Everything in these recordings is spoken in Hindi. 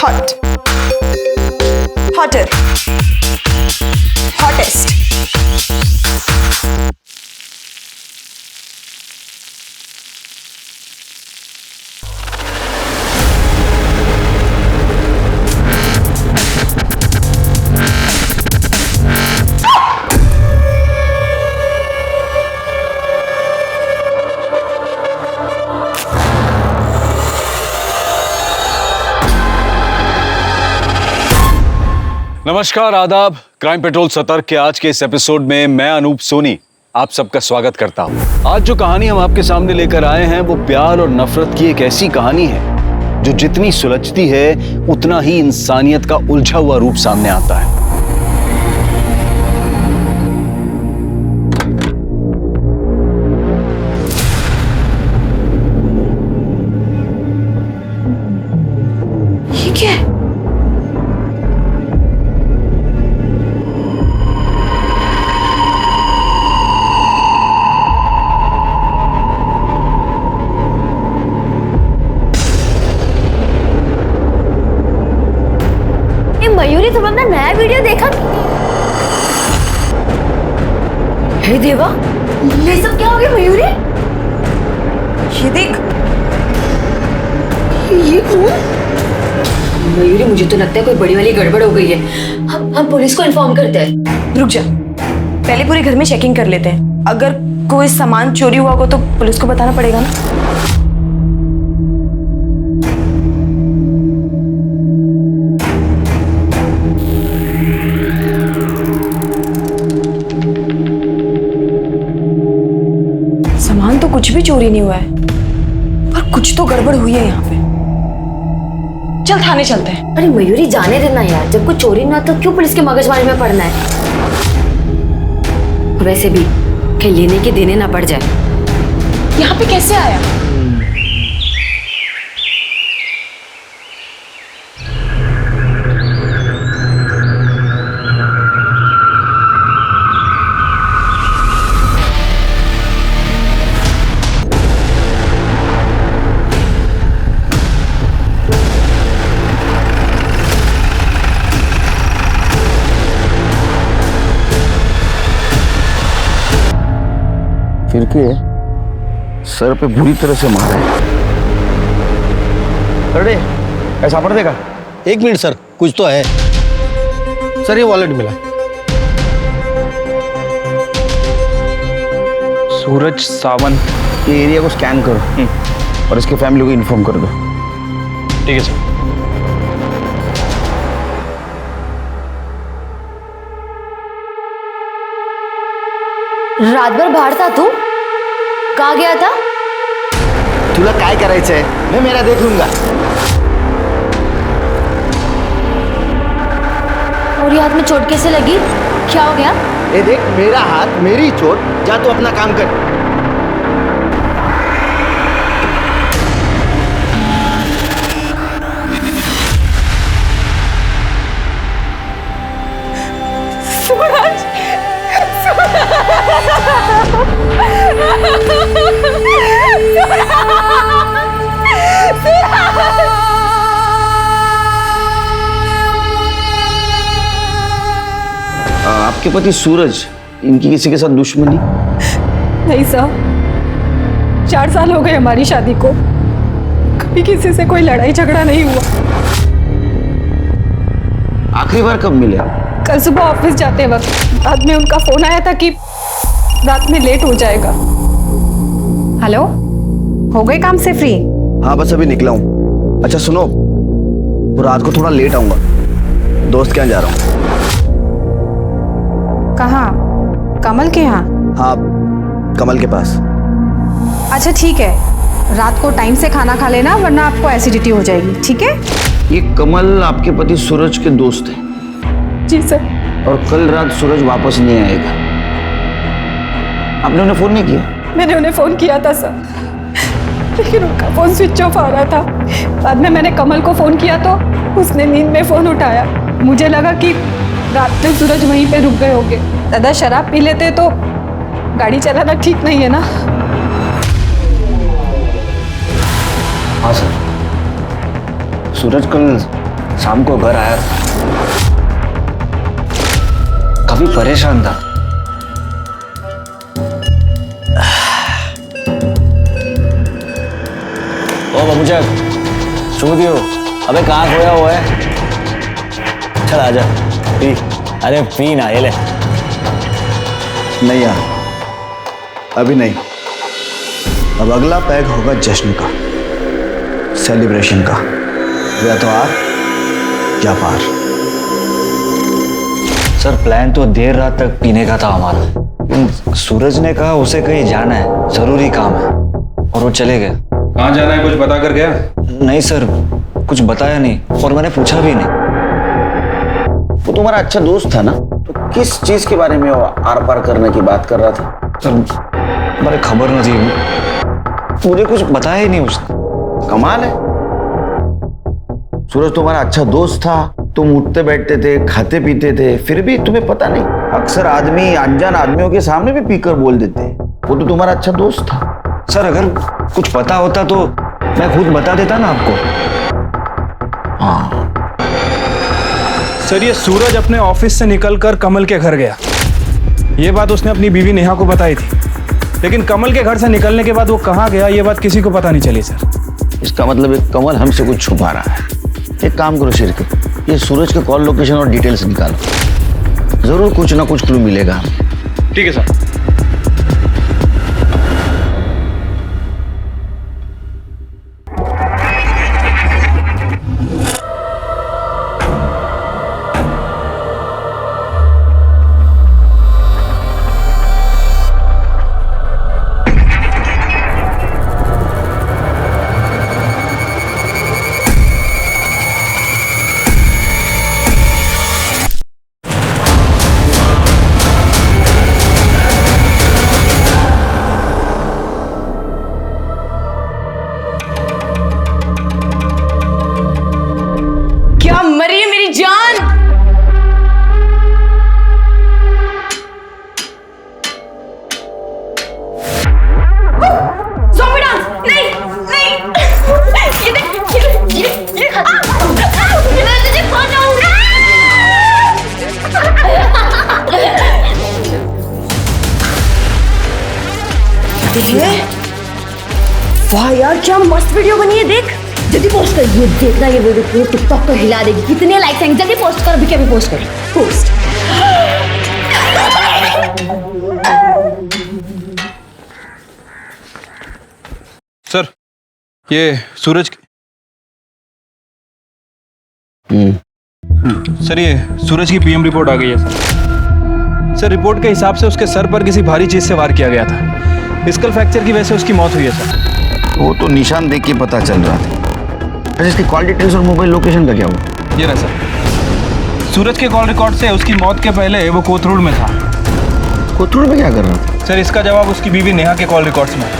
hot, hotter, hottest. नमस्कार, आदाब। क्राइम पेट्रोल सतर्क के आज के इस एपिसोड में मैं अनूप सोनी आप सबका स्वागत करता हूं। आज जो कहानी हम आपके सामने लेकर आए हैं वो प्यार और नफरत की एक ऐसी कहानी है जो जितनी सुलझती है उतना ही इंसानियत का उलझा हुआ रूप सामने आता है। ये क्या है? मयूरी, तुम अपना नया वीडियो देखा? हे देवा, ये सब क्या हो गया मयूरी? ये देख, ये खून। मयूरी, मुझे तो लगता है कोई बड़ी वाली गड़बड़ हो गई है। हम पुलिस को इन्फॉर्म करते हैं। रुक जा, पहले पूरे घर में चेकिंग कर लेते हैं। अगर कोई सामान चोरी हुआ हो तो पुलिस को बताना पड़ेगा ना। सामान तो कुछ भी चोरी नहीं हुआ है, पर कुछ तो गड़बड़ हुई है यहाँ पे। चल थाने चलते हैं। अरे मयूरी, जाने देना यार, जब कुछ चोरी ना तो क्यों पुलिस के मगजमारी में पड़ना है? वैसे भी कहीं लेने के देने ना पड़ जाए। यहाँ पे कैसे आया? फिर के सर पे बुरी तरह से मारा है। अरे ऐसा पड़ देगा। एक मिनट सर, कुछ तो है सर। ये वॉलेट मिला। सूरज सावंत, ये एरिया को स्कैन करो और इसके फैमिली को इन्फॉर्म कर दो। ठीक है सर। रात भर बाहर था तू? कहाँ गया था? तुला काय करायचं है? मैं मेरा देख लूंगा। और ये हाथ में चोट कैसे लगी? क्या हो गया? ये देख, मेरा हाथ, मेरी चोट। जा तू अपना काम कर। आपके पति सूरज, इनकी किसी के साथ दुश्मनी? नहीं साहब, 4 साल हो गए हमारी शादी को, कभी किसी से कोई लड़ाई झगड़ा नहीं हुआ। आखिरी बार कब मिले? कल सुबह ऑफिस जाते वक्त बाद में उनका फोन आया था कि रात में लेट हो जाएगा। हेलो, हो गए काम से फ्री? हाँ, बस अभी निकला हूँ। अच्छा सुनो, तो रात को थोड़ा लेट आऊंगा, दोस्त के यहाँ जा रहा हूँ। कहाँ? कमल के यहाँ? हाँ, कमल के पास। अच्छा ठीक है, रात को टाइम से खाना खा लेना वरना आपको एसिडिटी हो जाएगी, ठीक है? ये कमल आपके पति सूरज के दोस्त हैं? जी सर। और कल रात सूरज वापस नहीं आएगा। आपने उन्हें फोन नहीं किया? मैंने उन्हें फोन किया था सर, लेकिन उनका फोन स्विच ऑफ आ रहा था। बाद में मैंने कमल को फोन किया तो उसने नींद में फोन उठाया। मुझे लगा कि रात में सूरज वहीं पे रुक गए होंगे। दादा शराब पी लेते तो गाड़ी चलाना ठीक नहीं है ना। हाँ सर, सूरज कल शाम को घर आया था, काफी परेशान था। ओ बाबूजान, स्टूडियो, अबे कहाँ खोया हुआ है? चल आजा, पी। अरे पी ना, ये ले। नहीं यार, अभी नहीं। अब अगला पैग होगा जश्न का, सेलिब्रेशन का, या तो आर या पार। सर प्लान तो देर रात तक पीने का था हमारा। सूरज ने कहा उसे कहीं जाना है, जरूरी काम है, और वो चले गए। कहाँ जाना है कुछ बता कर गया? नहीं सर, कुछ बताया नहीं और मैंने पूछा भी नहीं। वो तुम्हारा अच्छा दोस्त था ना, तो किस चीज के बारे में वो आर पार करने की बात कर रहा था? सर मुझे खबर नहीं थी, मुझे कुछ बताया ही नहीं उसने। कमाल है, सूरज तुम्हारा अच्छा दोस्त था, तुम उठते बैठते थे, खाते पीते थे, फिर भी तुम्हें पता नहीं। अक्सर आदमी अनजान आदमियों के सामने भी पीकर बोल देते हैं। वो तो तुम्हारा अच्छा दोस्त था। सर अगर कुछ पता होता तो मैं खुद बता देता ना आपको। हाँ, सर ये सूरज अपने ऑफिस से निकलकर कमल के घर गया, ये बात उसने अपनी बीवी नेहा को बताई थी, लेकिन कमल के घर से निकलने के बाद वो कहाँ गया ये बात किसी को पता नहीं चली सर। इसका मतलब एक कमल हमसे कुछ छुपा रहा है। एक काम करो शिरके, ये सूरज के कॉल लोकेशन और डिटेल्स निकालो, जरूर कुछ ना कुछ क्लू मिलेगा। ठीक है सर। मरी है मेरी जान। ज़ॉम्बी डांस, नहीं नहीं, ये देख, ये मैं तुझे खा जाऊंगा। वाह यार क्या मस्त वीडियो बनी है, देख जल्दी पोस्ट कर। ये देखना, ये वीडियो पूरे टिकटॉक को हिला देगी। कितने लाइक्स आएंगे, जल्दी पोस्ट कर, अभी क्या भी पोस्ट कर, पोस्ट। सर ये सूरज सर ये सूरज की पीएम रिपोर्ट आ गई है सर। रिपोर्ट के हिसाब से उसके सर पर किसी भारी चीज से वार किया गया था। स्कल फ्रैक्चर की वजह से उसकी मौत हुई है सर। वो तो निशान देख के पता चल रहा था। अच्छा, इसकी कॉल डिटेल्स और मोबाइल लोकेशन का क्या हुआ? ये रहा सर, सूरज के कॉल रिकॉर्ड से उसकी मौत के पहले वो कोथरूड में था। कोथरूड में क्या कर रहा था? सर इसका जवाब उसकी बीवी नेहा के कॉल रिकॉर्ड्स में है।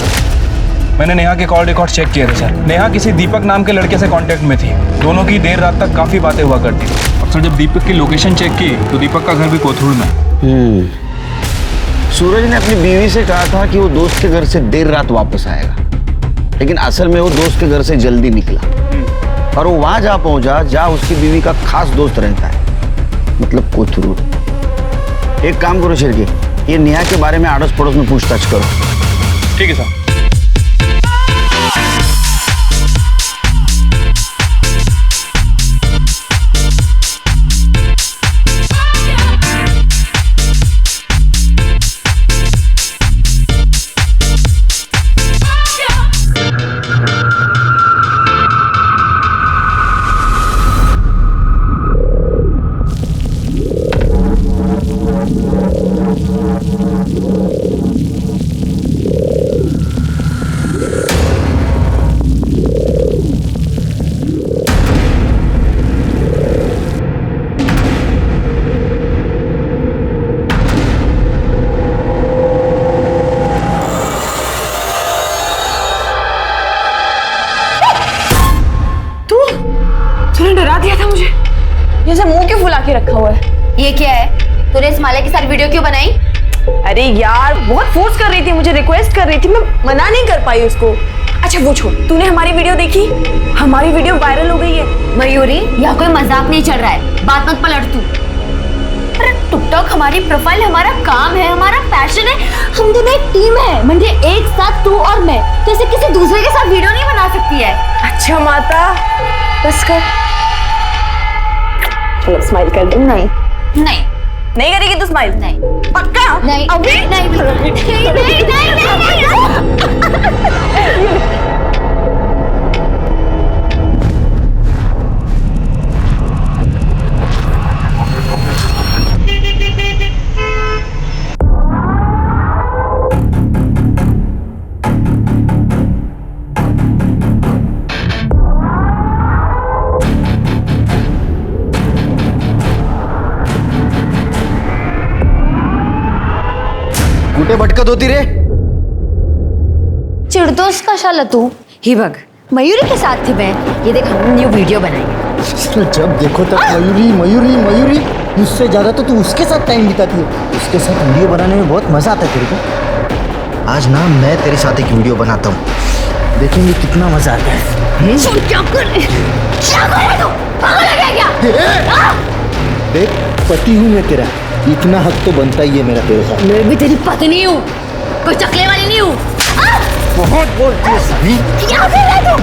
मैंने नेहा के कॉल रिकॉर्ड चेक किए थे सर। नेहा किसी दीपक नाम के लड़के से कांटेक्ट में थी। दोनों की देर रात तक काफ़ी बातें हुआ करती थी। और सर जब दीपक की लोकेशन चेक की तो दीपक का घर भी कोथरूड में। सूरज ने अपनी बीवी से कहा था कि वो दोस्त के घर से देर रात वापस आएगा, लेकिन असल में वो दोस्त के घर से जल्दी निकला और वो वहां जा पहुंचा जहां उसकी बीवी का खास दोस्त रहता है, मतलब कोथरूड। एक काम करो शिरके, ये नेहा के बारे में आड़ोस पड़ोस में पूछताछ करो। ठीक है सर। तूने डरा दिया था मुझे। जैसे मुंह क्यों फुला के रखा हुआ है? ये क्या है? तूने इस माले के साथ वीडियो क्यों बनाई? अरे यार बहुत फोर्स कर रही थी, मुझे रिक्वेस्ट कर रही थी, मैं मना नहीं कर पाई उसको। अच्छा वो छोड़, तूने हमारी वीडियो देखी? हमारी वीडियो वायरल हो गई है। मयूरी, यहाँ कोई मजाक नहीं चल रहा है, बात मत पलट तू। अरे टिकटॉक हमारी प्रोफाइल, हमारा काम है, हमारा पैशन है। हम दोनों एक टीम है, म्हणजे एक साथ तू और मैं, तो ऐसे किसी दूसरे के साथ वीडियो नहीं बना सकती है। अच्छा माता, बस कर। चलो स्माइल कर दो। नहीं नहीं नहीं करेगी तू स्माइल? नहीं पक्का? नहीं अभी नहीं नहीं नहीं कुठे भटकत होती रे? चिढ़तोस कशाला तू? ही बघ, मयूरी के साथ थी मैं। ये देख, हमने न्यू वीडियो बनाई। जब देखो तब मयूरी मयूरी मयूरी, मुझसे ज्यादा तो तू उसके साथ टाइम बिताती है। उसके साथ वीडियो बनाने में बहुत मजा आता है तेरे को। आज ना मैं तेरे साथ एक वीडियो बनाता हूँ, देखेंगे कितना मजा आता है। क्या कर रहे तू? पागल है क्या? देख, पति हूँ मैं तेरा, इतना हक तो बनता ही है मेरा तेरे साथ। मैं भी तेरी पत्नी हूँ, कोई चकले वाली नहीं हूँ। बहुत बोलती है सभी। क्या कर रहा है तू?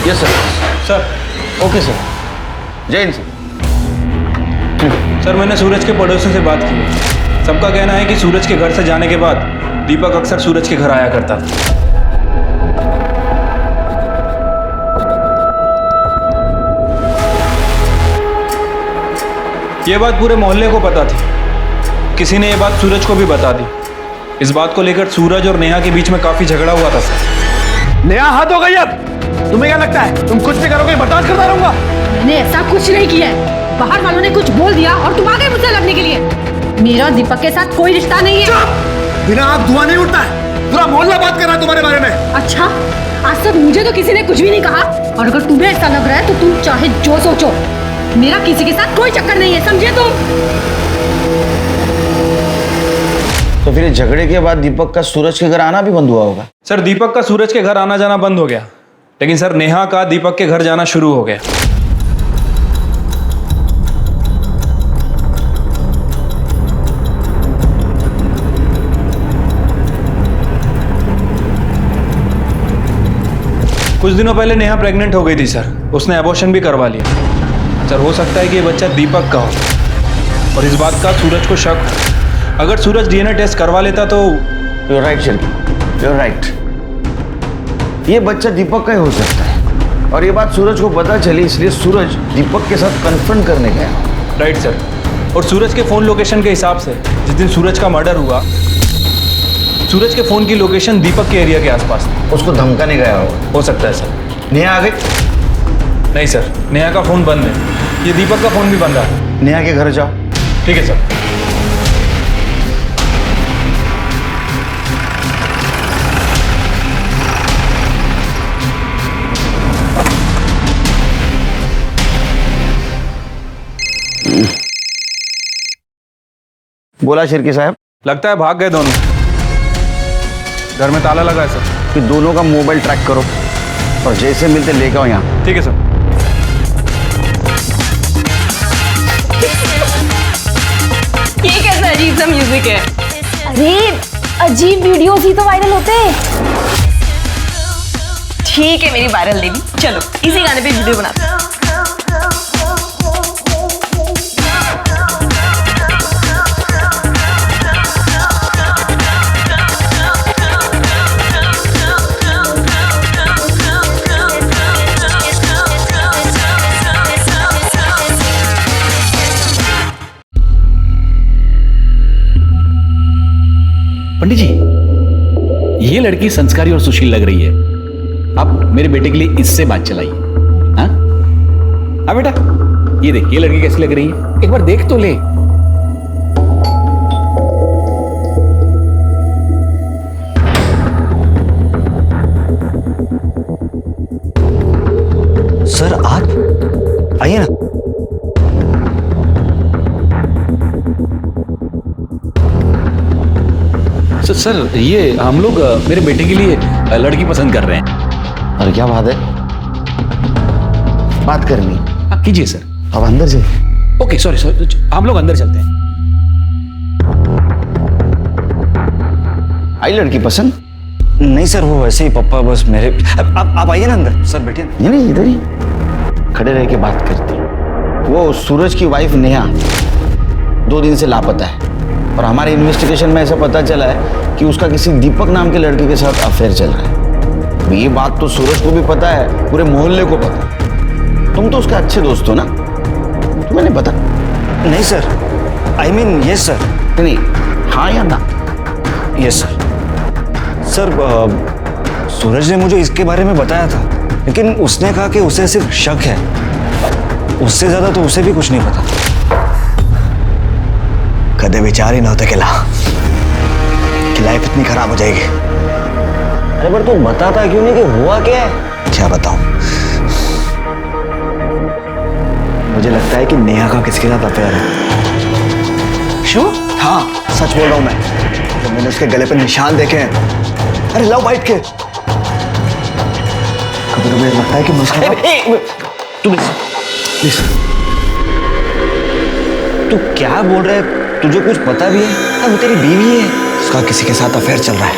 Yes sir. Sir. Okay sir. जय हिंद सर। सर, मैंने सूरज के पड़ोसियों से बात की है। सबका कहना है कि सूरज के घर से जाने के बाद दीपक अक्सर सूरज के घर आया करता था। ये बात पूरे मोहल्ले को पता थी। किसी ने ये बात सूरज को भी बता दी। इस बात को लेकर सूरज और नेहा के बीच में काफी झगड़ा हुआ था सर। नेहा, हाथ हो गई अब। तुम्हें क्या लगता है तुम कुछ भी करोगे, बर्दाश्त करता रहूंगा? मैंने ऐसा कुछ नहीं किया है। बाहर वालों ने कुछ बोल दिया और तुम आ गए मुझसे लड़ने के लिए। मेरा दीपक के साथ कोई रिश्ता नहीं है। बिना आग धुआं नहीं उठता है। पूरा मोहल्ला बात कर रहा है तुम्हारे बारे में। अच्छा, आज तक मुझे तो किसी ने कुछ भी नहीं कहा, और अगर तुम्हें ऐसा लग रहा है तो तुम चाहे जो सोचो, मेरा किसी के साथ कोई चक्कर नहीं है, समझे तुम? तो फिर झगड़े के बाद दीपक का सूरज के घर आना भी बंद हुआ होगा? सर, दीपक का सूरज के घर आना जाना बंद हो गया, लेकिन सर नेहा का दीपक के घर जाना शुरू हो गया। कुछ दिनों पहले नेहा प्रेग्नेंट हो गई थी सर। उसने एबॉर्शन भी करवा लिया। सर, हो सकता है कि ये बच्चा दीपक का हो, और इस बात का सूरज को शक हो। अगर सूरज डीएनए टेस्ट करवा लेता तो। You are right Shilpi, you are right. ये बच्चा दीपक का ही हो सकता है, और ये बात सूरज को पता चली, इसलिए सूरज दीपक के साथ कन्फ्रंट करने गया। Right sir. और सूरज के फोन लोकेशन के हिसाब से जिस दिन सूरज का मर्डर हुआ, सूरज के फोन की लोकेशन दीपक के एरिया के आसपास थी। उसको धमकाने गया हो सकता है सर। नेहा आ गई? नहीं सर, नेहा का फोन बंद है। ये दीपक का फोन भी बंद है। नेहा के घर जाओ। ठीक है सर। बोला शिर्की साहब? लगता है भाग गए दोनों। घर में ताला लगा है सर। फिर दोनों का मोबाइल ट्रैक करो और जैसे मिलते लेके आओ यहाँ। ठीक है सर। ये कैसा अजीब सा म्यूजिक है? अरे अजीब वीडियोस ही तो वायरल होते हैं। ठीक है मेरी वायरल देवी, चलो इसी गाने पे वीडियो बनाते हैं। पंडित जी, ये लड़की संस्कारी और सुशील लग रही है। आप मेरे बेटे के लिए इससे बात चलाइए। हाँ हाँ बेटा, ये देख, ये लड़की कैसी लग रही है, एक बार देख तो ले। सर, आज आइए ना। सर ये हम लोग मेरे बेटे के लिए लड़की पसंद कर रहे हैं। और क्या बात है, बात करनी? हाँ कीजिए सर। अब अंदर जाइए। ओके सॉरी, हम लोग अंदर चलते हैं। आई लड़की पसंद? नहीं सर, वो वैसे ही पप्पा बस मेरे। आप आइए ना अंदर। सर बैठिए। नहीं इधर ही खड़े रह के बात करती। वो सूरज की वाइफ नेहा 2 दिन से लापता है और हमारे इन्वेस्टिगेशन में ऐसा पता चला है कि उसका किसी दीपक नाम के लड़के के साथ अफेयर चल रहा है। तो ये बात तो सूरज को भी पता है, पूरे मोहल्ले को पता है। तुम तो उसके अच्छे दोस्त हो ना, तुम्हें नहीं पता? नहीं sir, I mean yes sir. नहीं, हाँ या ना? Yes sir. सर सूरज ने मुझे इसके बारे में बताया था, लेकिन उसने कहा कि उसे सिर्फ शक है, उससे ज्यादा तो उसे भी कुछ नहीं पता। कदे विचार ही न होते कि लाइफ इतनी खराब हो जाएगी। अरे पर तू बताता क्यों नहीं कि हुआ क्या है? क्या बताऊं? मुझे लगता है कि नेहा का किसके साथ अफेयर है। श्योर? हाँ सच बोल रहा हूं मैं। तो मैंने उसके गले पे निशान देखे हैं, अरे लव बाइट के। कभी कभी लगता है कि मुझे प्लीज, तू क्या बोल रहा है? तुझे कुछ पता भी है? वो तेरी बीवी है। उसका किसी के साथ अफेयर चल रहा है।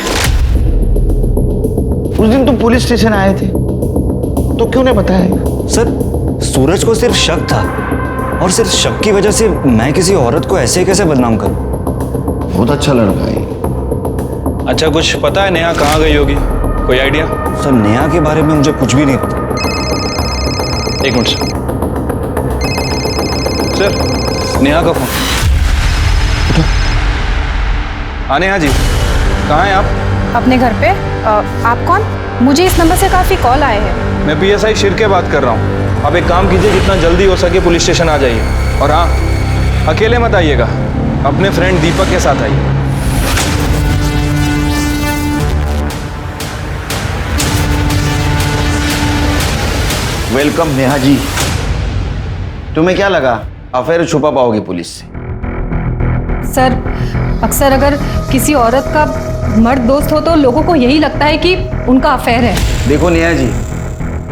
उस दिन तुम पुलिस स्टेशन आए थे तो क्यों नहीं बताया? सर सूरज को सिर्फ शक था, और सिर्फ शक की वजह से मैं किसी औरत को ऐसे कैसे बदनाम करूं? बहुत अच्छा लड़का है। अच्छा कुछ पता है नेहा कहाँ गई होगी? कोई आइडिया? सर नेहा के बारे में मुझे कुछ भी नहीं पता। एक मिनट सर, नेहा का फोन। हाँ नेहा जी, कहाँ हैं आप? अपने घर पे। आप कौन? मुझे इस नंबर से काफ़ी कॉल आए हैं। मैं PSI शिरके बात कर रहा हूँ। आप एक काम कीजिए, जितना जल्दी हो सके पुलिस स्टेशन आ जाइए। और हाँ, अकेले मत आइएगा, अपने फ्रेंड दीपक के साथ आइए। वेलकम नेहा जी। तुम्हें क्या लगा अफेयर छुपा पाओगी पुलिस से? सर अक्सर अगर किसी औरत का मर्द दोस्त हो तो लोगों को यही लगता है कि उनका अफेयर है। देखो नेहा जी,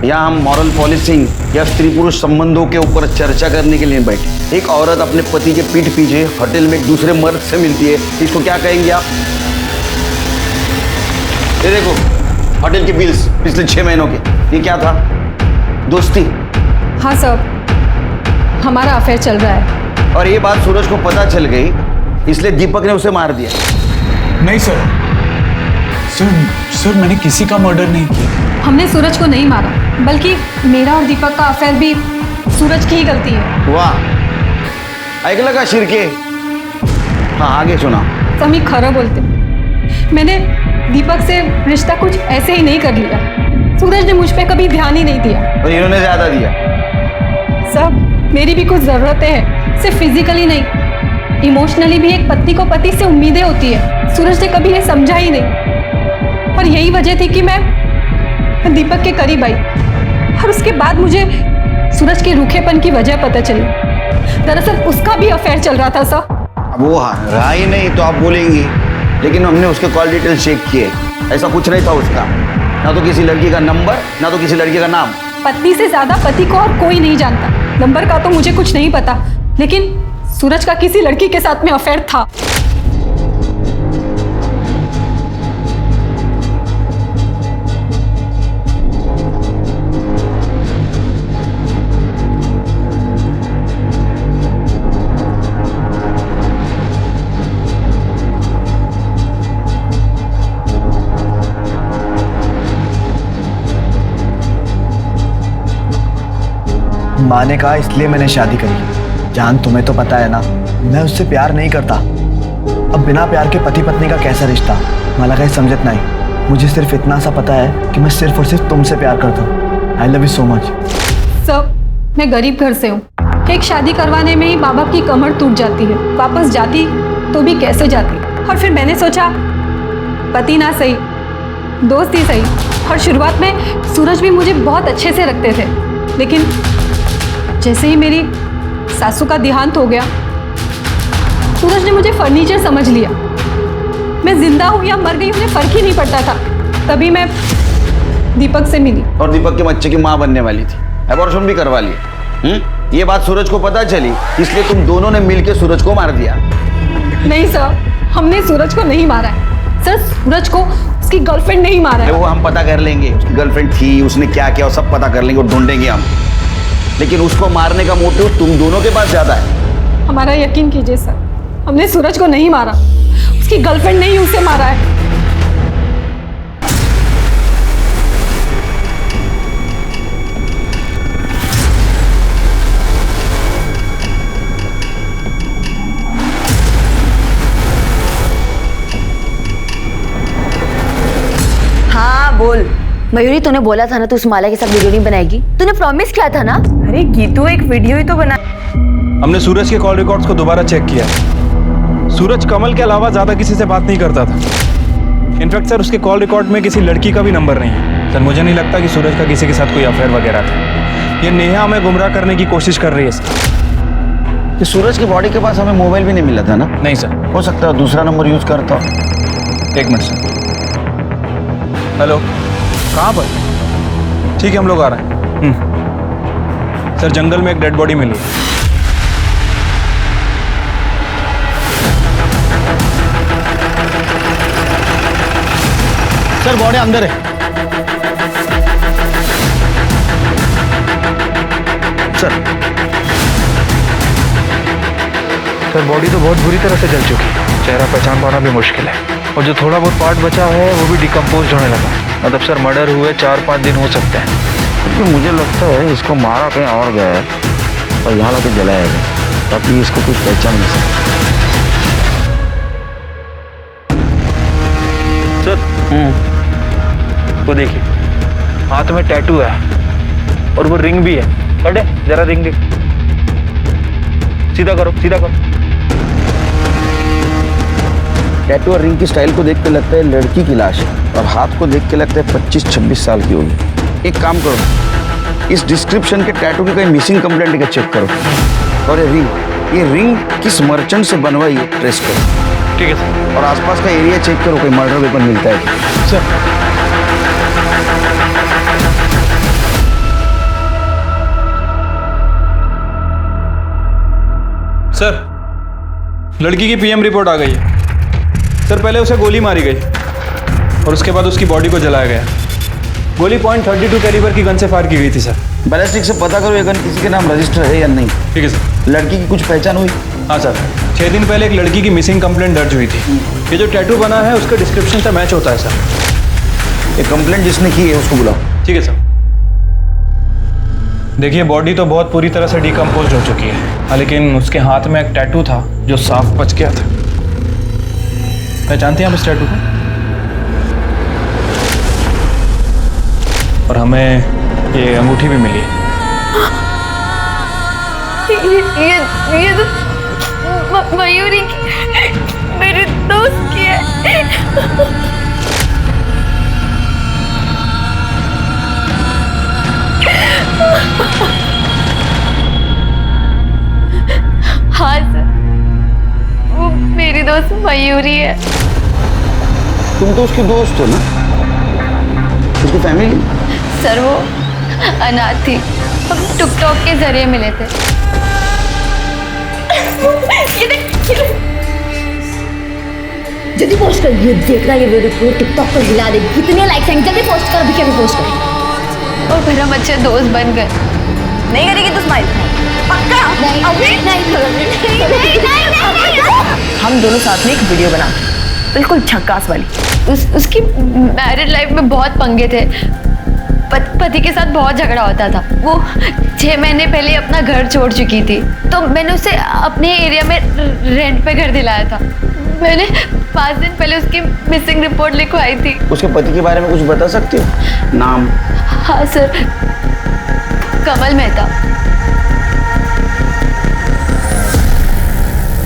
यहाँ हम मॉरल पॉलिसिंग या स्त्री पुरुष संबंधों के ऊपर चर्चा करने के लिए बैठे। एक औरत अपने पति के पीठ पीछे होटल में एक दूसरे मर्द से मिलती है, इसको क्या कहेंगे आप? ये देखो होटल के बिल्स पिछले 6 महीनों के, ये क्या था? दोस्ती। हाँ सर, हमारा अफेयर चल रहा है। और ये बात सूरज को पता चल गई, इसलिए दीपक ने उसे मार दिया। नहीं सर, सर मैंने किसी का मर्डर नहीं किया। हमने सूरज को नहीं मारा, बल्कि मेरा और दीपक का अफेयर भी सूरज की ही गलती है। वाह, ऐकलं का शिरके? हाँ आगे सुना। समी खरा बोलते, मैंने दीपक से रिश्ता कुछ ऐसे ही नहीं कर लिया। सूरज ने मुझ पे कभी ध्यान ही नहीं दिया। और इन्होंने ज्यादा दिया। सब मेरी भी कुछ जरूरतें हैं, सिर्फ फिजिकली नहीं, इमोशनली भी एक पत्नी को पति से उम्मीदें होती है। सूरज ने कभी ये समझा ही नहीं, और यही वजह थी कि मैं दीपक के करीब आई। और उसके बाद मुझे सूरज के रूखेपन की वजह पता चली। दरअसल उसका भी अफेयर चल रहा था सर। वो रहा ही नहीं तो आप बोलेंगी, लेकिन हमने उसके कॉल डिटेल चेक किए, ऐसा कुछ नहीं था उसका। ना तो किसी लड़की का नंबर, ना तो किसी लड़की का नाम। पत्नी से ज्यादा पति को और कोई नहीं जानता। नंबर का तो मुझे कुछ नहीं पता, लेकिन सूरज का किसी लड़की के साथ में अफेयर था। माँ ने कहा इसलिए मैंने शादी करी। जान तुम्हें तो पता है ना, मैं उससे प्यार नहीं करता। अब बिना प्यार के पति पत्नी का कैसा रिश्ता, मला काही समझत नहीं। मुझे सिर्फ इतना सा पता है कि मैं सिर्फ और सिर्फ तुमसे प्यार करता हूँ। I love you so much. सब मैं गरीब घर से हूँ। एक शादी करवाने में ही माँ बाप की कमर टूट जाती है, वापस जाती तो भी कैसे जाती। और फिर मैंने सोचा पति ना सही, दोस्त ही सही। और शुरुआत में सूरज भी मुझे बहुत अच्छे से रखते थे, लेकिन जैसे ही मेरी सासू का देहांत हो गया, सूरज ने मुझे फर्नीचर समझ लिया। मैं जिंदा हूं या मर गई मुझे फर्क ही नहीं पड़ता था। तभी मैं दीपक से मिली। और दीपक के बच्चे की माँ बनने वाली थी, अबॉर्शन भी करवा ली। ये बात सूरज को पता चली, इसलिए तुम दोनों ने मिलकर सूरज को मार दिया। नहीं सर, हमने सूरज को नहीं मारा है। सर, सूरज को उसकी गर्लफ्रेंड नहीं मारा है। वो हम पता कर लेंगे, उसकी गर्लफ्रेंड थी, उसने क्या किया वो सब पता कर लेंगे और ढूंढेंगे हम। लेकिन उसको मारने का मोटिव तुम दोनों के पास ज्यादा है। हमारा यकीन कीजिए सर, हमने सूरज को नहीं मारा। उसकी गर्लफ्रेंड ने ही उसे मारा है। हाँ बोल। मयूरी, तूने बोला था ना तू उस माला के साथ वीडियो नहीं बनाएगी। तूने प्रॉमिस किया था ना। अरे गीतू, एक वीडियो ही तो बना। हमने सूरज के कॉल रिकॉर्ड्स को दोबारा चेक किया। सूरज कमल के अलावा ज्यादा किसी से बात नहीं करता था। इनफैक्ट सर, उसके कॉल रिकॉर्ड में किसी लड़की का भी नंबर नहीं है। सर, मुझे नहीं लगता कि सूरज का किसी के साथ कोई अफेयर वगैरह था। ये नेहा हमें गुमराह करने की कोशिश कर रही है सर। कि सूरज की बॉडी के पास हमें मोबाइल भी नहीं मिला था ना। नहीं सर, हो सकता है दूसरा नंबर यूज करता हो। एक मिनट सर। हेलो, कहाँ पर? ठीक है, हम लोग आ रहे हैं। सर, जंगल में एक डेड बॉडी मिली है। सर बॉडी अंदर है। सर बॉडी तो बहुत बुरी तरह से जल चुकी है। चेहरा पहचान पाना भी मुश्किल है। और जो थोड़ा बहुत पार्ट बचा है वो भी डिकम्पोज होने लगा। मतलब सर, मर्डर हुए 4-5 दिन हो सकते हैं। क्योंकि मुझे लगता है इसको मारा कहीं और गया है और यहाँ लाके जलाया गया, ताकि इसको कुछ पहचान नहीं सके। सर, तो देखिए, हाथ में टैटू है और वो रिंग भी है। बड़े जरा रिंग दिख। सीधा करो, सीधा करो। टैटू और रिंग की स्टाइल को देख के लगता है लड़की की लाश है और हाथ को देख के लगता है 25-26 साल की होगी। एक काम करो, इस डिस्क्रिप्शन के टैटू की कहीं मिसिंग कंप्लेंट का चेक करो। और ये रिंग किस मर्चेंट से बनवाई है ट्रेस करो। ठीक है सर। और आसपास का एरिया चेक करो, कोई मर्डर वेपन मिलता है सर। सर, लड़की की पीएम रिपोर्ट आ गई है। सर, पहले उसे गोली मारी गई और उसके बाद उसकी बॉडी को जलाया गया। गोली .32 कैलिबर की गन से फायर की गई थी सर। बैलिस्टिक से पता करो ये गन किसी के नाम रजिस्टर है या नहीं। ठीक है सर। लड़की की कुछ पहचान हुई? हाँ सर, 6 दिन पहले एक लड़की की मिसिंग कंप्लेंट दर्ज हुई थी। ये जो टैटू बना है उसका डिस्क्रिप्शन से मैच होता है सर। ये कंप्लेंट जिसने की है उसको बुलाओ। ठीक है सर। देखिए, बॉडी तो बहुत पूरी तरह से डिकम्पोज हो चुकी है, लेकिन उसके हाथ में एक टैटू था जो साफ बच गया था। पहचानते हैं आप इस टैटू को? और हमें ये अंगूठी भी मिली है। ये तो मयूरी की, मेरे दोस्त की है। हाँ सर, वो मेरी दोस्त मयूरी है। तुम तो उसकी दोस्त हो ना? उसकी फैमिली? सर, वो अनाथ थी। हम टिकटॉक के जरिए मिले थे। ये देख, जल्दी पोस्ट कर। ये देखना, ये वीडियो पूरे टिकटॉक पर हिला दे। कितने लाइक्स आएंगे? जल्दी पोस्ट कर, अभी क्या भी पोस्ट कर। और फिर हम अच्छे दोस्त बन गए। नहीं करेगी तो स्माइल पक्का? नहीं, अभी हम दोनों साथ में एक वीडियो बना, बिल्कुल झक्कास वाली। उसकी मैरिड लाइफ में बहुत पंगे थे। पति के साथ बहुत झगड़ा होता था। वो 6 महीने पहले अपना घर छोड़ चुकी थी, तो मैंने उसे अपने एरिया में रेंट पे घर दिलाया था। मैंने 5 दिन पहले उसकी मिसिंग रिपोर्ट लिखवाई थी। उसके पति के बारे में कुछ बता सकते हो? नाम? हाँ सर, कमल मेहता।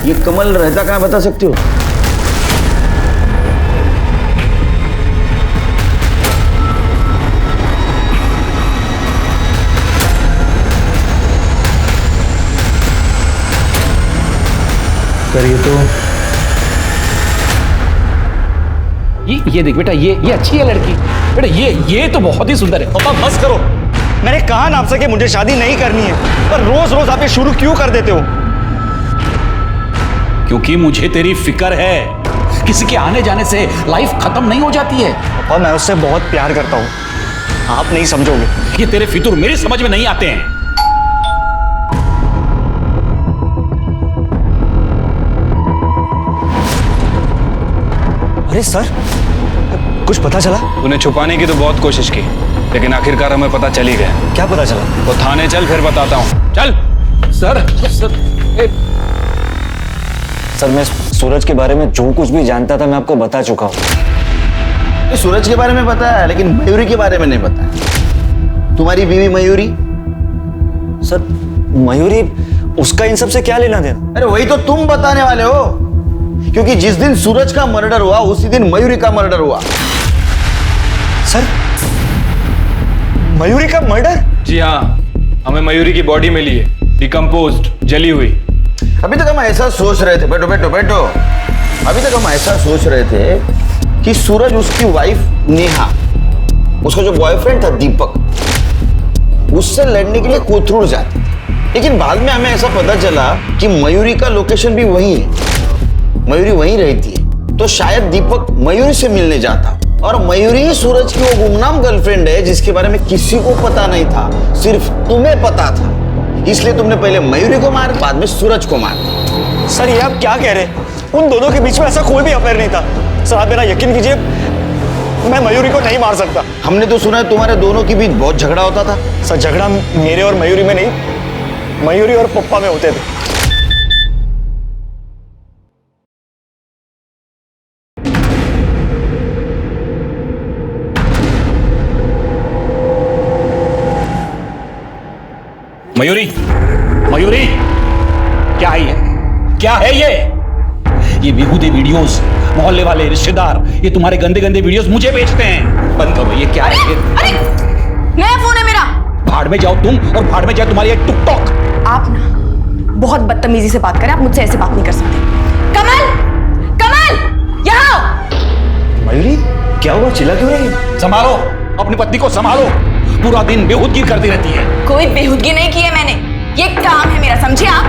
ये कमल रहता कहाँ बता सकते हो? सर ये देख बेटा, ये अच्छी है लड़की। बेटा ये तो बहुत ही सुंदर है। पापा बस करो, मैंने कहा ना आपसे कि मुझे शादी नहीं करनी है, पर रोज रोज आप ये शुरू क्यों कर देते हो? क्योंकि मुझे तेरी फिक्र है। किसी के आने जाने से लाइफ खत्म नहीं हो जाती है। पापा मैं उससे बहुत प्यार करता हूँ, आप नहीं समझोगे। ये तेरे फितूर मेरी समझ में नहीं आते हैं। अरे सर, कुछ पता चला? उन्हें छुपाने की तो बहुत कोशिश की, लेकिन आखिरकार हमें पता चल ही गया। क्या पता चला? वो थाने चल, फिर बताता हूँ। चल। सर मैं सूरज के बारे में जो कुछ भी जानता था मैं आपको बता चुका हूँ। सूरज के बारे में पता है, लेकिन मयूरी के बारे में नहीं पता है। तुम्हारी बीवी मयूरी? सर मयूरी, उसका इन सब से क्या लेना देना? अरे वही तो तुम बताने वाले हो, क्योंकि जिस दिन सूरज का मर्डर हुआ उसी दिन मयूरी का मर्डर हुआ। सर मयूरी का मर्डर? जी हाँ, हमें मयूरी की बॉडी मिली है, डिकम्पोज्ड, जली हुई। अभी तक हम ऐसा सोच रहे थे, बैठो बैठो बैठो, अभी तक हम ऐसा सोच रहे थे कि सूरज उसकी वाइफ नेहा, उसका जो बॉयफ्रेंड था दीपक, उससे लड़ने के लिए कोथरूड जाते थे। लेकिन बाद में हमें ऐसा पता चला कि मयूरी का लोकेशन भी वही है, मयूरी वहीं रहती है। तो शायद दीपक मयूरी से मिलने जाता, और मयूरी ही सूरज की वो गुमनाम गर्लफ्रेंड है जिसके बारे में किसी को पता नहीं था, सिर्फ तुम्हें पता था। इसलिए तुमने पहले मयूरी को मार, बाद में सूरज को मार। सर ये आप क्या कह रहे हैं? उन दोनों के बीच में ऐसा कोई भी अफेयर नहीं था। सर आप मेरा यकीन कीजिए, मैं मयूरी को नहीं मार सकता। हमने तो सुना है तुम्हारे दोनों के बीच बहुत झगड़ा होता था। सर झगड़ा मेरे और मयूरी में नहीं, मयूरी और पप्पा में होते थे। मयूरी, मयूरी, क्या है ये? क्या है ये? ये बेहूदे वीडियोस, मोहल्ले वाले रिश्तेदार ये तुम्हारे गंदे गंदे वीडियोस मुझे भेजते हैं। बंद करो, ये क्या है? अरे नया फोन है मेरा। भाड़ में जाओ तुम, और भाड़ में जाए तुम्हारी ये टिकटॉक। आप ना बहुत बदतमीजी से बात करें, आप मुझसे ऐसे बात नहीं कर सकते। कमल, कमल यहाँ आओ। मयूरी क्या हुआ, चिल्ला क्यों रही है? संभालो अपनी पत्नी को, संभालो। पूरा दिन बेहूदगी करती रहती है। कोई बेहूदगी नहीं की है मैंने, ये काम है मेरा, समझे आप?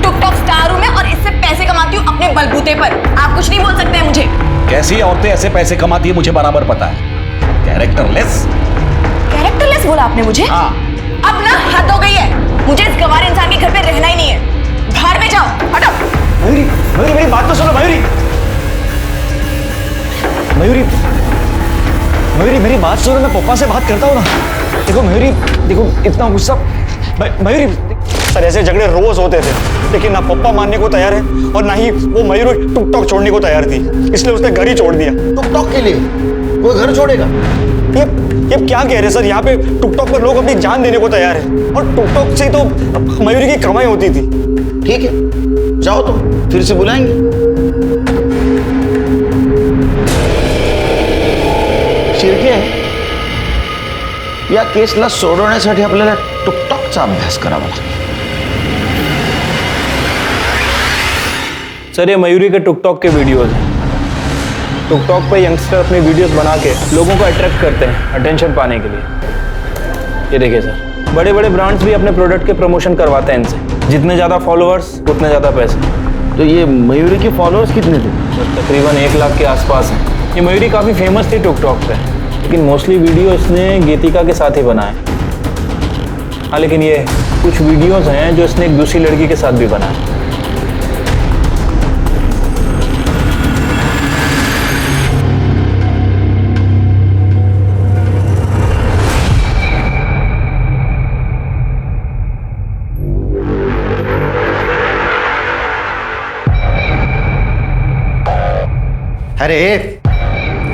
टिकटॉक स्टार हूं मैं और इससे पैसे कमाती हूँ अपने बलबूते पर। आप कुछ नहीं बोल सकते हैं मुझे। कैसी औरतें ऐसे पैसे कमाती है मुझे बराबर पता है। कैरेक्टरलेस। कैरेक्टरलेस बोला आपने मुझे? हाँ। अब ना हद हो गई है, मुझे इस गंवार इंसान के घर पे रहना ही नहीं है। बाहर में जाओ, हटो। मयूरी, मयूरी मेरी बात तो सुनो। मयूरी, मयूरी, मयूरी मेरी बात सुनो, मैं पप्पा से बात करता हूँ ना। देखो मयूरी, देखो इतना गुस्सा। मयूरी, सर ऐसे झगड़े रोज होते थे, लेकिन ना पप्पा मानने को तैयार है और ना ही वो मयूरी टिकटॉक छोड़ने को तैयार थी, इसलिए उसने घर ही छोड़ दिया। टिकटॉक के लिए कोई घर छोड़ेगा? ये क्या कह रहे हैं सर? यहाँ पे टिकटॉक पर लोग अपनी जान देने को तैयार है, और टिकटॉक से ही तो मयूरी की कमाई होती थी। ठीक है, जाओ तो फिर से बुलाएंगे। शिर्के या केसला सोडवण्यासाठी आपल्याला टिकटॉकचा अभ्यास करावा लागेल। सर ये मयूरी के टिकटॉक के वीडियोस हैं। टिकटॉक पे यंगस्टर अपनी वीडियोस बना के लोगों को अट्रैक्ट करते हैं अटेंशन पाने के लिए। ये देखिए सर, बड़े बड़े ब्रांड्स भी अपने प्रोडक्ट के प्रमोशन करवाते हैं इनसे। जितने ज़्यादा फॉलोअर्स उतने ज़्यादा पैसे। तो ये मयूरी के फॉलोअर्स कितने थे? तकरीबन 1 लाख के आसपास हैं। ये मयूरी काफ़ी फेमस थी टिकटॉक पे, लेकिन मोस्टली वीडियो इसने गीतिका के साथ ही बनाए। हाँ लेकिन ये कुछ वीडियोस हैं जो इसने एक दूसरी लड़की के साथ भी बनाए।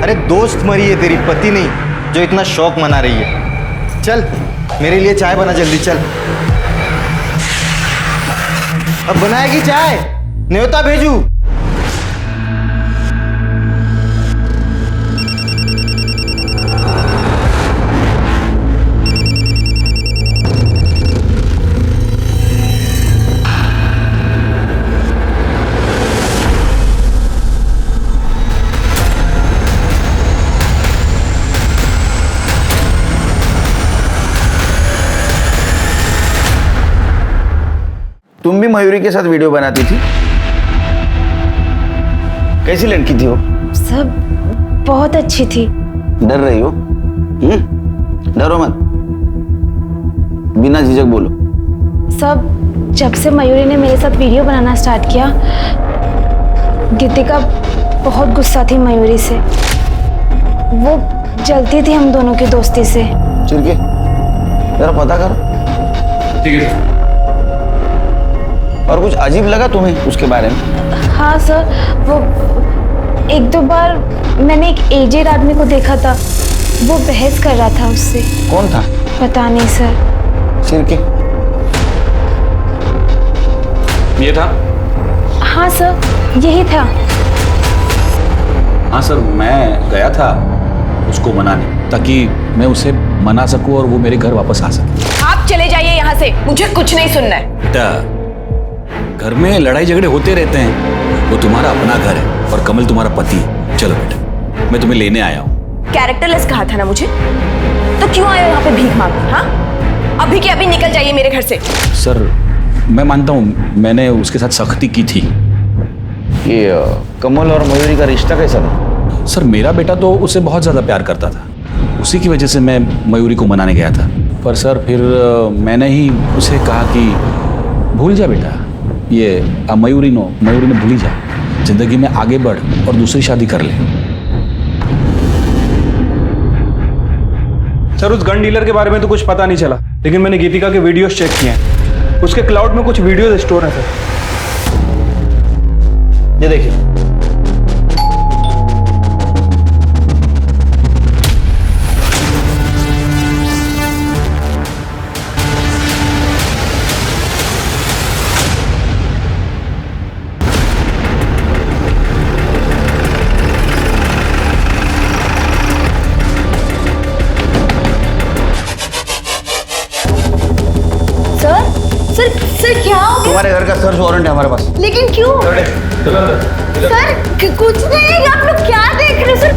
अरे दोस्त मरी है तेरी, पति नहीं जो इतना शौक मना रही है। चल मेरे लिए चाय बना जल्दी, चल। अब बनाएगी चाय? न्योता भेजू? मयूरी के साथ वीडियो बनाती थी? कैसी लड़की थी वो? सब बहुत अच्छी थी। डर रही हो? डरो मत, बिना झिझक बोलो। सब जब से मयूरी ने मेरे साथ वीडियो बनाना स्टार्ट किया, गीतिका बहुत गुस्सा थी मयूरी से। वो जलती थी हम दोनों की दोस्ती से। चिरके, जरा पता करो। ठीक है सर। और कुछ अजीब लगा तुम्हें उसके बारे में? हाँ सर, वो एक दो बार मैंने एक एजेड आदमी को देखा था, वो बहस कर रहा था उससे। कौन था? पता नहीं सर। चिरके, ये था? हाँ सर, यही था। हाँ सर, मैं गया था उसको मनाने, ताकि मैं उसे मना सकूं और वो मेरे घर वापस आ सके। आप चले जाइए यहाँ से, मुझे कुछ नहीं सुनना है। बेटा, घर में लड़ाई झगड़े होते रहते हैं, वो तुम्हारा अपना घर है और कमल तुम्हारा पति है। चलो बेटा, मैं तुम्हें लेने आया हूँ। कैरेक्टरलेस कहा था ना मुझे, तो क्यों आए हो यहाँ पे भीख मांगने? हाँ, अभी के अभी निकल जाइए मेरे घर से। सर, मैं मानता हूँ मैंने उसके साथ सख्ती की थी। ये कमल और मयूरी का रिश्ता कैसा था? सर, मेरा बेटा तो उससे बहुत ज़्यादा प्यार करता था, उसी की वजह से मैं मयूरी को मनाने गया था। पर सर, फिर मैंने ही उसे कहा कि भूल जा बेटा, ये मयूरी ने भूल जा, जिंदगी में आगे बढ़ और दूसरी शादी कर ले। सर, उस गन डीलर के बारे में तो कुछ पता नहीं चला, लेकिन मैंने गीतिका के वीडियोस चेक किए हैं। उसके क्लाउड में कुछ वीडियोस स्टोर हैं सर। ये देखिए। सर क्या हो गया? तुम्हारे घर का सर्च वारंट है हमारे पास। लेकिन क्यों? सर कुछ नहीं, आप लोग क्या देख रहे हो सर?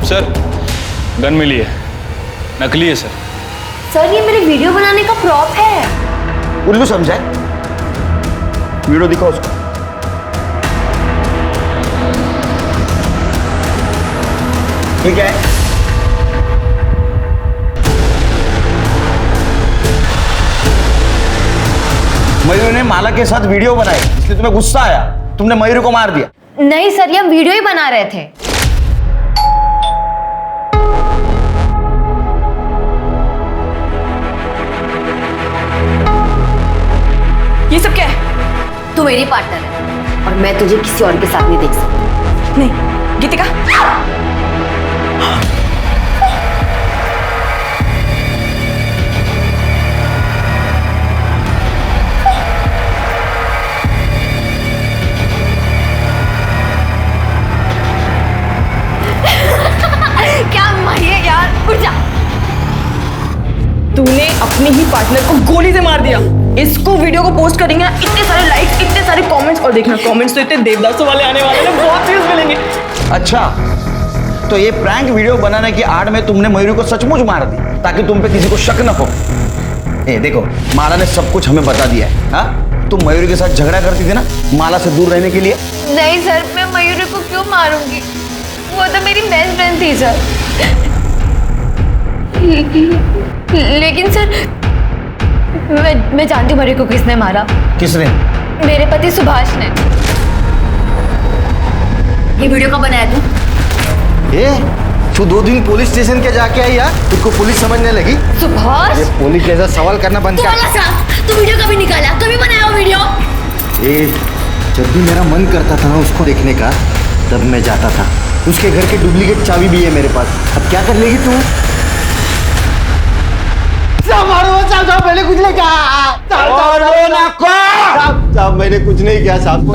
सर, गन मिली है, नकली है सर। सर ये मेरे वीडियो बनाने का प्रॉप है। उल्लू समझा है? वीडियो दिखाओ उसको। ये क्या है? मयूरी ने माला के साथ वीडियो बनाई, इसलिए तुम्हें गुस्सा आया, तुमने मयूरी को मार दिया। नहीं सर, ये हम वीडियो ही बना रहे थे। ये सब क्या है? तू मेरी पार्टनर है और मैं तुझे किसी और के साथ नहीं देख सकती। नहीं गीतिका, क्या मारिए यार, उठ जा। तूने अपने ही पार्टनर को गोली से मार दिया। इसको वीडियो को पोस्ट करेंगे, इतने सारे लाइक्स, इतने सारे कमेंट्स, और देखना कमेंट्स तो इतने देवदासों वाले आने वाले हैं, बहुत व्यूज मिलेंगे। अच्छा, तो ये प्रैंक वीडियो बनाने की आड़ में तुमने मयूरी को सचमुच मार दी ताकि तुम पे किसी को शक न हो। ए देखो, माला ने सब कुछ हमें बता दिया है। हाँ, तुम मयूरी के साथ झगड़ा करती थी ना माला से दूर रहने के लिए। नहीं सर, मैं मयूरी को क्यों मारूंगी? वो तो मेरी बेस्ट फ्रेंड थी सर। लेकिन सर, मैं जानती हूँ मयूरी को किसने मारा। किसने? मेरे पति सुभाष ने। ये वीडियो कब बनाया तू? तू 2 दिन पुलिस स्टेशन के जाके आई यार, तुझको पुलिस समझने लगी? सुभाष, ये पुलिस जैसा सवाल करना बंद कर। तू वीडियो कभी निकाला, कभी बनाया वो वीडियो? जब भी मेरा मन करता था ना उसको देखने का, तब मैं जाता था। उसके घर की डुप्लीकेट चाबी भी है मेरे पास। अब क्या कर लेगी तू? साहब, मैंने कुछ नहीं कहा। साहब, मैंने कुछ नहीं किया साहब।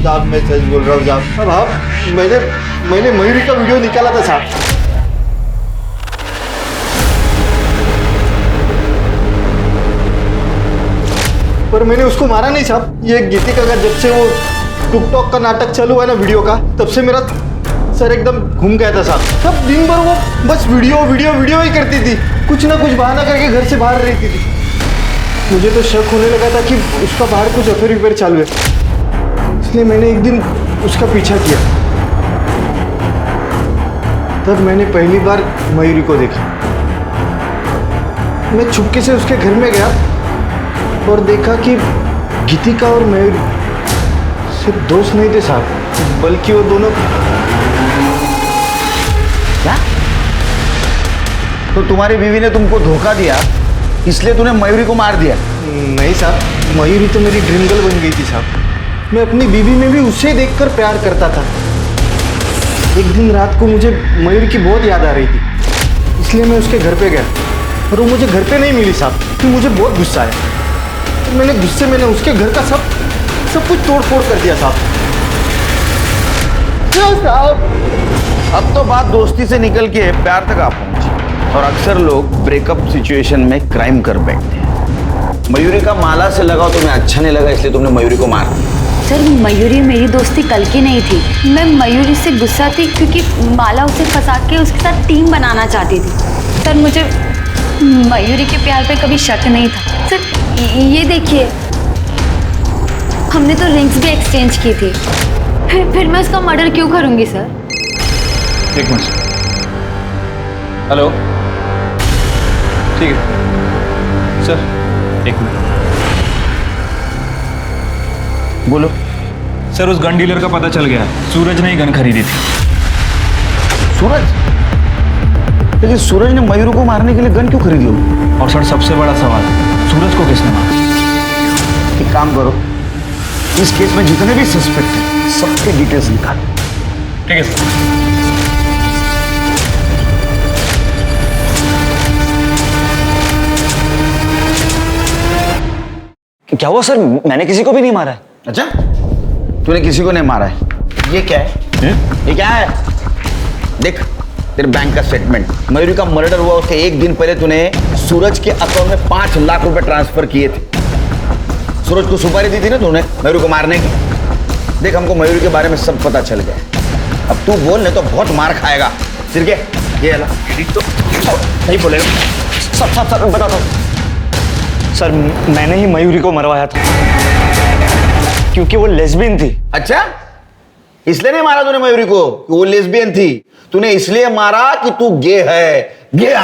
साहब, मैं सच बोल रहा हूँ साहब। मैंने मयूरी का वीडियो निकाला था साहब। पर मैंने उसको मारा नहीं साहब। ये गीतिका का जब से वो टिकटॉक का नाटक चालू हुआ ना वीडियो का, तब से मेरा सर एकदम घूम गया था साहब। सब दिन भर वो बस वीडियो वीडियो वीडियो ही करती थी, कुछ ना कुछ बहाना करके घर से बाहर रहती थी। मुझे तो शक होने लगा था कि उसका बाहर कुछ अफेयर चालू है, इसलिए मैंने एक दिन उसका पीछा किया। तब मैंने पहली बार मयूरी को देखा। मैं चुपके से उसके घर में गया और देखा कि गीतिका और मयूरी सिर्फ दोस्त नहीं थे साहब, बल्कि वो दोनों। क्या? तो तुम्हारी बीवी ने तुमको धोखा दिया, इसलिए तूने मयूरी को मार दिया? नहीं साहब, मयूरी तो मेरी ड्रीम गर्ल बन गई थी साहब। मैं अपनी बीवी में भी उसे देखकर प्यार करता था। एक दिन रात को मुझे मयूरी की बहुत याद आ रही थी, इसलिए मैं उसके घर पे गया और वो मुझे घर पे नहीं मिली साहब। फिर मुझे बहुत गुस्सा आया, तो मैंने गुस्से में उसके घर का सब कुछ तोड़ फोड़ कर दिया साहब। अब तो बात दोस्ती से निकल के प्यार तक आ पहुंची, और अक्सर लोग ब्रेकअप सिचुएशन में क्राइम कर बैठते हैं। मयूरी का माला से लगाव तुम्हें अच्छा नहीं लगा, इसलिए तुमने मयूरी को मार दिया। सर मयूरी मेरी दोस्ती कल की नहीं थी। मैं मयूरी से गुस्सा थी क्योंकि माला उसे फंसा के उसके साथ टीम बनाना चाहती थी। सर मुझे मयूरी के प्यार पे कभी शक नहीं था। सर ये देखिए, हमने तो रिंग्स भी एक्सचेंज की थी। फिर मैं उसका मर्डर क्यों करूंगी सर? एक मिनट। हेलो, ठीक है सर, एक मिनट। बोलो। सर उस गन डीलर का पता चल गया, सूरज ने ही गन खरीदी थी। सूरज? लेकिन सूरज ने मयूरी को मारने के लिए गन क्यों खरीदी होगी? और सर सबसे बड़ा सवाल, सूरज को किसने मारा? एक काम करो, इस केस में जितने भी सस्पेक्ट हैं सबके डिटेल्स निकालो। ठीक है सर। क्या हुआ सर? मैंने किसी को भी नहीं मारा है। अच्छा, तूने किसी को नहीं मारा है? ये क्या है? ये क्या है? देख तेरे बैंक का स्टेटमेंट। मयूरी का मर्डर हुआ उसके एक दिन पहले तूने सूरज के अकाउंट में 5 लाख रुपए ट्रांसफर किए थे। सूरज को सुपारी दी थी ना तूने मयूरी को मारने की। देख हमको मयूरी के बारे में सब पता चल गया। अब तू बोल नहीं तो बहुत मार खाएगा। सिर के ये तो नहीं बोलेगा। सर बताता हूँ सर, मैंने ही मयूरी को मरवाया था क्योंकि वो लेस्बियन थी। अच्छा, इसलिए नहीं मारा तूने मयूरी को कि वो लेस्बियन थी? तूने इसलिए मारा कि तू गे है। गे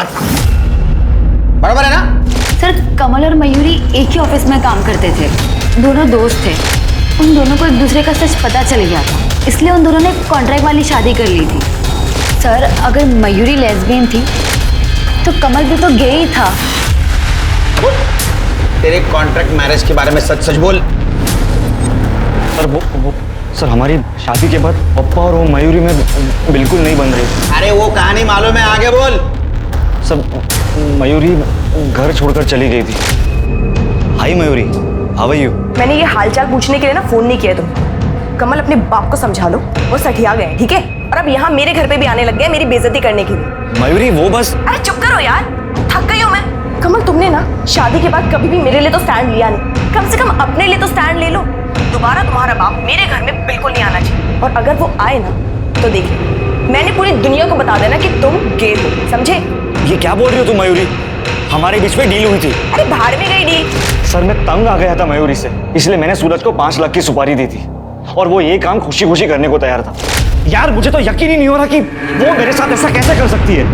बराबर है ना? सर कमल और मयूरी एक ही ऑफिस में काम करते थे, दोनों दोस्त थे। उन दोनों को एक दूसरे का सच पता चल गया था, इसलिए उन दोनों ने कॉन्ट्रैक्ट वाली शादी कर ली थी। सर अगर मयूरी लेस्बियन थी तो कमल भी तो गे ही था। तेरे कॉन्ट्रैक्ट मैरिज के बारे में सच सच बोल। सर हमारी शादी के बाद पप्पा और वो मयूरी में बिल्कुल नहीं बन रही। अरे वो कहानी मालूम है, आगे बोल। सर मयूरी घर छोड़कर चली गई थी। हाय मयूरी, हाउ आर यू? मैंने ये हालचाल पूछने के लिए ना फोन नहीं किया तुम। कमल अपने बाप को समझा लो, वो सठिया गए, ठीक है? और अब यहाँ मेरे घर पे भी आने लग गए मेरी बेइज्जती करने के लिए। मयूरी वो बस। अरे चुप करो यार, थक गई हूँ मैं। कमल तुमने ना शादी के बाद कभी भी मेरे लिए तो स्टैंड लिया नहीं, कम से कम अपने लिए तो स्टैंड ले लो। दोबारा तुम्हारा बाप मेरे घर में बिल्कुल नहीं आना चाहिए, और अगर वो आए ना तो देखिए मैंने पूरी दुनिया को बता देना कि तुम गे हो, समझे? ये क्या बोल रही हो तुम मयूरी? हमारे बीच में डील हुई थी। अरे बाहर में गई डील। सर मैं तंग आ गया था मयूरी से, इसलिए मैंने सूरज को 5 लाख की सुपारी दी थी और वो ये काम खुशी खुशी करने को तैयार था। यार मुझे तो यकीन ही नहीं हो रहा कि वो मेरे साथ ऐसा कैसे कर सकती है।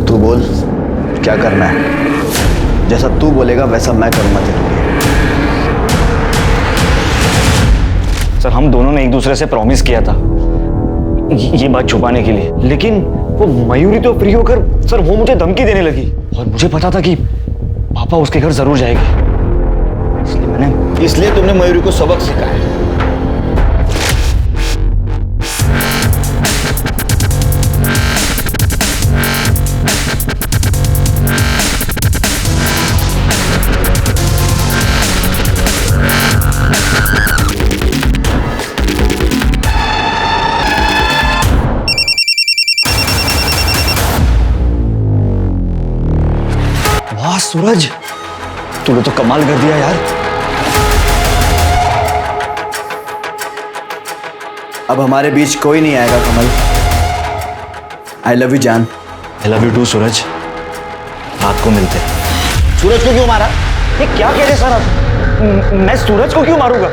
तू बोल क्या करना है? जैसा तू बोलेगा वैसा मैं करूंगा तेरे लिए। सर हम दोनों ने एक दूसरे से प्रॉमिस किया था ये बात छुपाने के लिए, लेकिन वो मयूरी तो फ्री होकर सर वो मुझे धमकी देने लगी, और मुझे पता था कि पापा उसके घर जरूर जाएगी, इसलिए तुमने मयूरी को सबक सिखाया। सूरज, तूने तो कमाल कर दिया यार। अब हमारे बीच कोई नहीं आएगा कमल। आई लव यू जान। आई लव यू टू सूरज। रात को मिलते हैं। सूरज को क्यों मारा? ये क्या कह रहे सर आप? मैं सूरज को क्यों मारूंगा?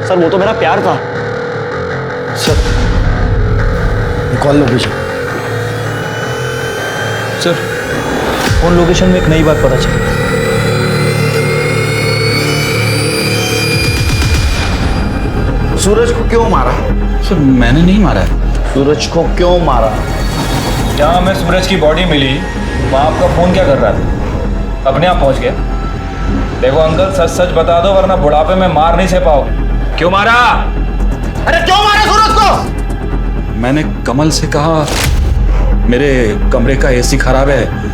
सर वो तो मेरा प्यार था। Sir, call location. Sir, phone location में एक नई बात पता चली। सूरज को क्यों मारा? सर मैंने नहीं मारा है। सूरज को क्यों मारा? जहाँ हमें सूरज की बॉडी मिली वहाँ आपका फोन क्या कर रहा था? अपने आप पहुँच गया। देखो अंकल, सच सच बता दो वरना बुढ़ापे में मार नहीं सह पाओगे। क्यों मारा? अरे क्यों मारा सूरज को? मैंने कमल से कहा मेरे कमरे का एसी खराब है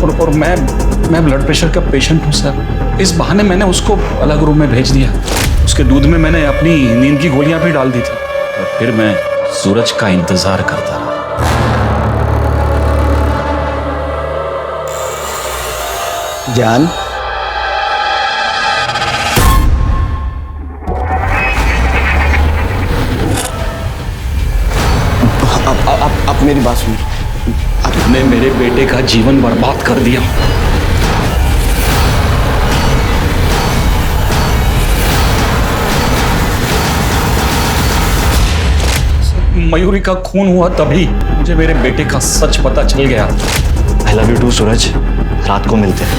और मैं ब्लड प्रेशर का पेशेंट हूँ सर। इस बहाने मैंने उसको अलग रूम में भेज दिया। उसके दूध में मैंने अपनी नींद की गोलियां भी डाल दी थी और फिर मैं सूरज का इंतजार करता रहा। जान, आप मेरी बात सुनिए। आपने मेरे बेटे का जीवन बर्बाद कर दिया। मयूरी का खून हुआ तभी मुझे मेरे बेटे का सच पता चल गया। आई लव यू टू सूरज। रात को मिलते हैं।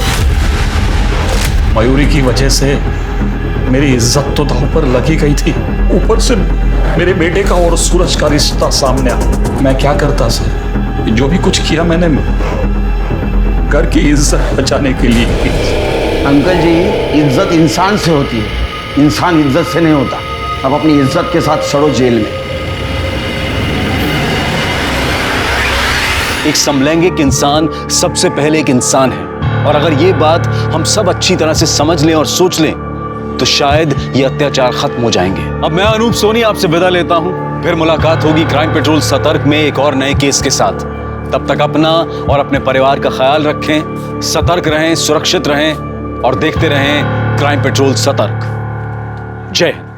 मयूरी की वजह से मेरी इज्जत तो दांव पर लगी गई थी, ऊपर से मेरे बेटे का और सूरज का रिश्ता सामने आया। मैं क्या करता सर? जो भी कुछ किया मैंने घर की इज्जत बचाने के लिए की। अंकल जी, इज्जत इंसान से होती है, इंसान इज्जत से नहीं होता। अब अपनी इज्जत के साथ सड़ो जेल में। एक समलैंगिक इंसान सबसे पहले एक इंसान है, और अगर ये बात हम सब अच्छी तरह से समझ लें और सोच लें तो शायद ये अत्याचार खत्म हो जाएंगे। अब मैं अनूप सोनी आपसे विदा लेता हूं। फिर मुलाकात होगी क्राइम पेट्रोल सतर्क में एक और नए केस के साथ। तब तक अपना और अपने परिवार का ख्याल रखें, सतर्क रहें, सुरक्षित रहें और देखते रहें क्राइम पेट्रोल सतर्क। जय हिंद।